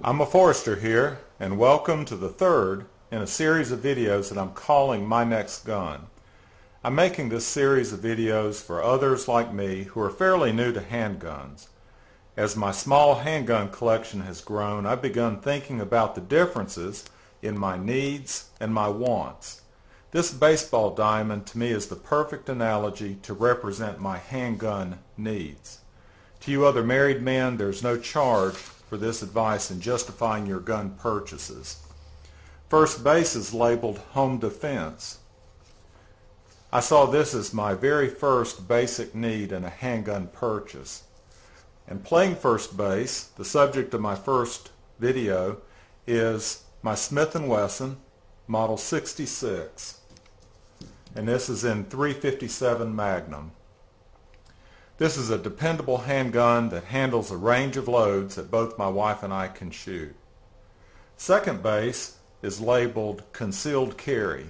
I'm a forester here, and welcome to the third in a series of videos that I'm calling My Next Gun. I'm making this series of videos for others like me who are fairly new to handguns. As my small handgun collection has grown, I've begun thinking about the differences in my needs and my wants. This baseball diamond to me is the perfect analogy to represent my handgun needs. To you other married men, there's no charge for this advice in justifying your gun purchases. First base is labeled home defense. I saw this as my very first basic need in a handgun purchase. And playing first base, the subject of my first video, is my Smith & Wesson Model 66. And this is in .357 Magnum. This is a dependable handgun that handles a range of loads that both my wife and I can shoot. Second base is labeled concealed carry.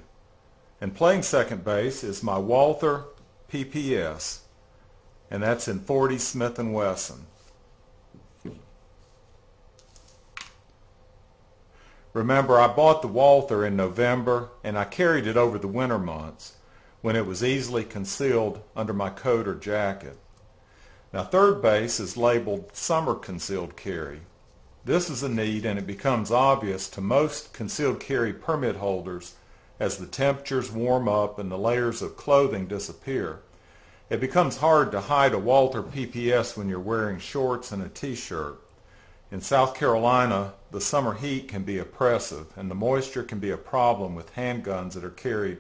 And playing second base is my Walther PPS. And that's in .40 Smith & Wesson. Remember, I bought the Walther in November and I carried it over the winter months when it was easily concealed under my coat or jacket. Now third base is labeled summer concealed carry. This is a need, and it becomes obvious to most concealed carry permit holders as the temperatures warm up and the layers of clothing disappear. It becomes hard to hide a Walther PPS when you're wearing shorts and a t-shirt. In South Carolina, the summer heat can be oppressive, and the moisture can be a problem with handguns that are carried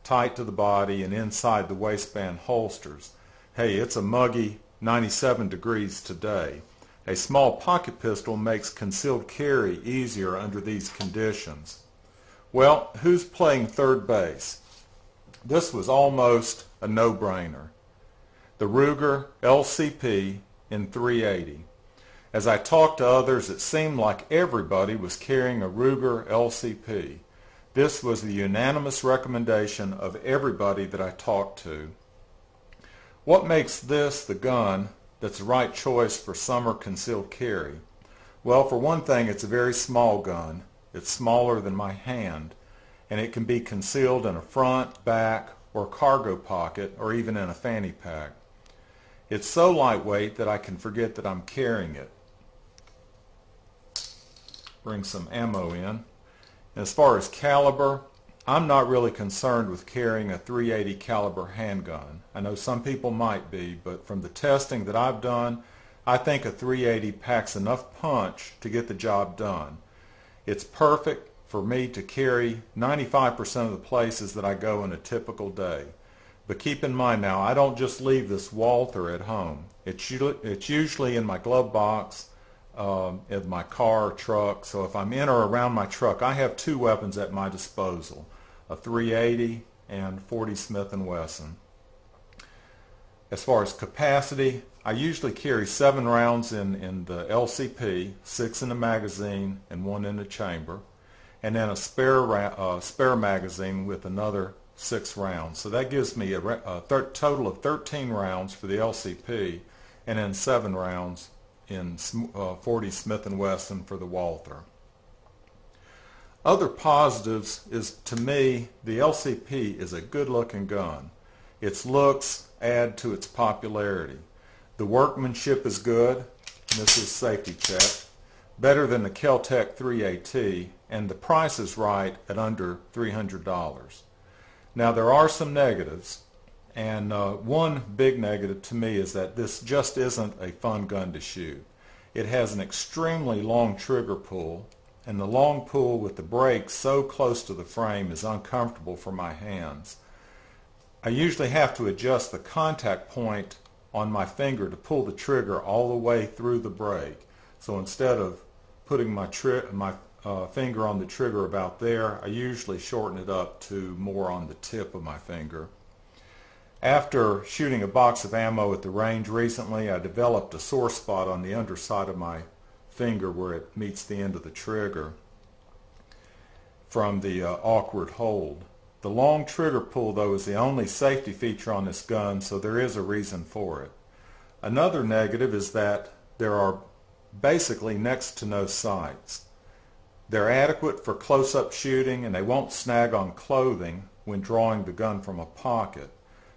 tight to the body and inside the waistband holsters. Hey, it's a muggy 97 degrees today. A small pocket pistol makes concealed carry easier under these conditions. Well, who's playing third base? This was almost a no-brainer. The Ruger LCP in .380. As I talked to others, it seemed like everybody was carrying a Ruger LCP. This was the unanimous recommendation of everybody that I talked to. What makes this the gun that's the right choice for summer concealed carry? Well, for one thing, it's a very small gun. It's smaller than my hand, and it can be concealed in a front, back, or cargo pocket, or even in a fanny pack. It's so lightweight that I can forget that I'm carrying it. Bring some ammo in. As far as caliber, I'm not really concerned with carrying a .380 caliber handgun. I know some people might be, but from the testing that I've done, I think a .380 packs enough punch to get the job done. It's perfect for me to carry 95% of the places that I go in a typical day. But keep in mind now, I don't just leave this Walther at home. It's usually in my glove box, in my car or truck. So if I'm in or around my truck, I have two weapons at my disposal, a .380 and .40 Smith & Wesson. As far as capacity, I usually carry 7 rounds in the LCP, 6 in the magazine and 1 in the chamber, and then a spare magazine with another 6 rounds. So that gives me a total of 13 rounds for the LCP, and then 7 rounds in .40 Smith & Wesson for the Walther. Other positives is, to me, the LCP is a good-looking gun. Its looks add to its popularity. The workmanship is good, and this is safety check, better than the Kel-Tec 3AT, and the price is right at under $300. Now there are some negatives, and one big negative to me is that this just isn't a fun gun to shoot. It has an extremely long trigger pull, and the long pull with the break so close to the frame is uncomfortable for my hands. I usually have to adjust the contact point on my finger to pull the trigger all the way through the break. So instead of putting my finger on the trigger about there, I usually shorten it up to more on the tip of my finger. After shooting a box of ammo at the range recently, I developed a sore spot on the underside of my finger where it meets the end of the trigger from the awkward hold. The long trigger pull, though, is the only safety feature on this gun, so there is a reason for it. Another negative is that there are basically next to no sights. They're adequate for close-up shooting, and they won't snag on clothing when drawing the gun from a pocket.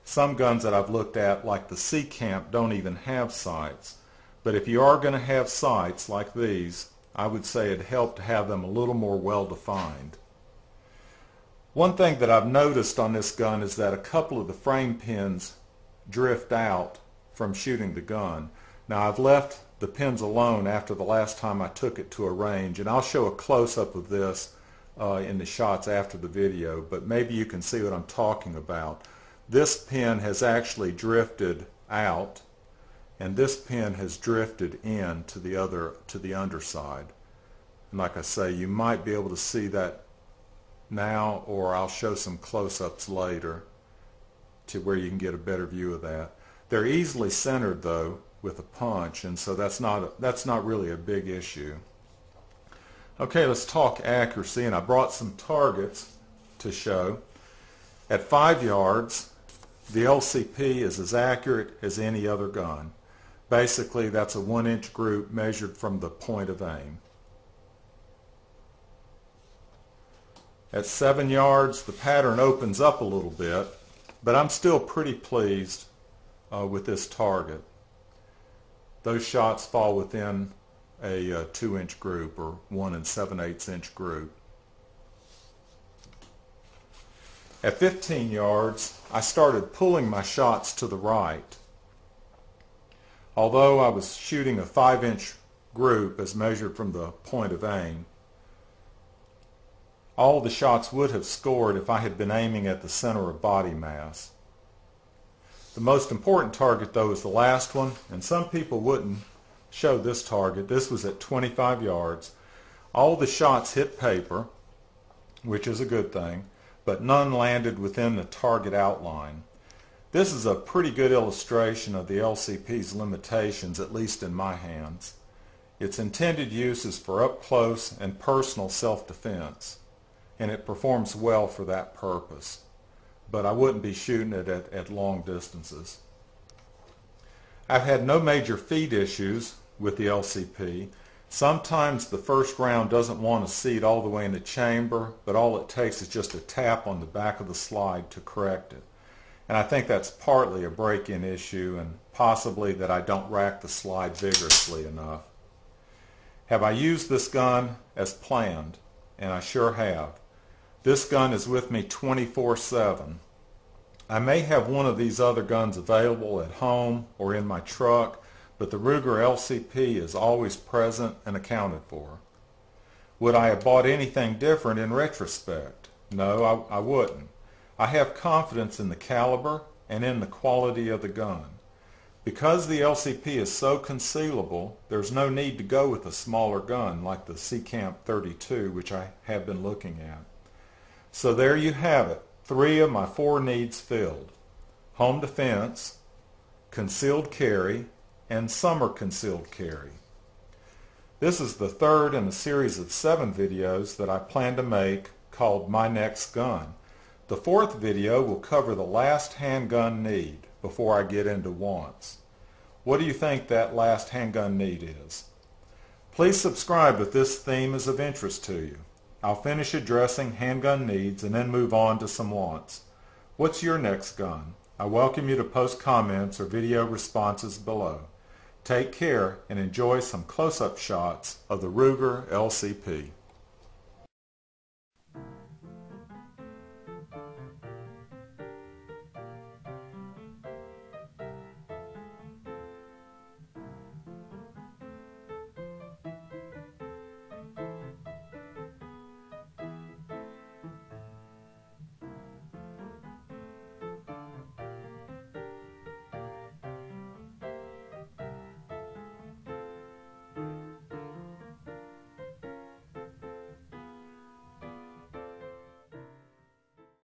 Some guns that I've looked at, like the C-Camp, don't even have sights. But if you are going to have sights like these, I would say it'd help to have them a little more well-defined. One thing that I've noticed on this gun is that a couple of the frame pins drift out from shooting the gun. Now, I've left the pins alone after the last time I took it to a range, and I'll show a close-up of this in the shots after the video, but maybe you can see what I'm talking about. This pin has actually drifted out, and this pin has drifted in to the underside. And like I say, you might be able to see that now, or I'll show some close-ups later to where you can get a better view of that. They're easily centered though with a punch, and so that's not really a big issue. Okay, let's talk accuracy, and I brought some targets to show. At 5 yards, the LCP is as accurate as any other gun. Basically, that's a 1-inch group measured from the point of aim. At 7 yards, the pattern opens up a little bit, but I'm still pretty pleased with this target. Those shots fall within a 2-inch group, or 1 7/8 inch group. At 15 yards, I started pulling my shots to the right. Although I was shooting a 5-inch group as measured from the point of aim, all the shots would have scored if I had been aiming at the center of body mass. The most important target, though, is the last one, and some people wouldn't show this target. This was at 25 yards. All the shots hit paper, which is a good thing, but none landed within the target outline. This is a pretty good illustration of the LCP's limitations, at least in my hands. Its intended use is for up-close and personal self-defense, and it performs well for that purpose. But I wouldn't be shooting it at long distances. I've had no major feed issues with the LCP. Sometimes the first round doesn't want to seat all the way in the chamber, but all it takes is just a tap on the back of the slide to correct it. And I think that's partly a break-in issue, and possibly that I don't rack the slide vigorously enough. Have I used this gun as planned? And I sure have. This gun is with me 24/7. I may have one of these other guns available at home or in my truck, but the Ruger LCP is always present and accounted for. Would I have bought anything different in retrospect? No, I wouldn't. I have confidence in the caliber and in the quality of the gun. Because the LCP is so concealable, there's no need to go with a smaller gun like the C-Camp 32, which I have been looking at. So there you have it, 3 of my 4 needs filled: home defense, concealed carry, and summer concealed carry. This is the third in a series of 7 videos that I plan to make called My Next Gun. The 4th video will cover the last handgun need before I get into wants. What do you think that last handgun need is? Please subscribe if this theme is of interest to you. I'll finish addressing handgun needs and then move on to some wants. What's your next gun? I welcome you to post comments or video responses below. Take care and enjoy some close-up shots of the Ruger LCP.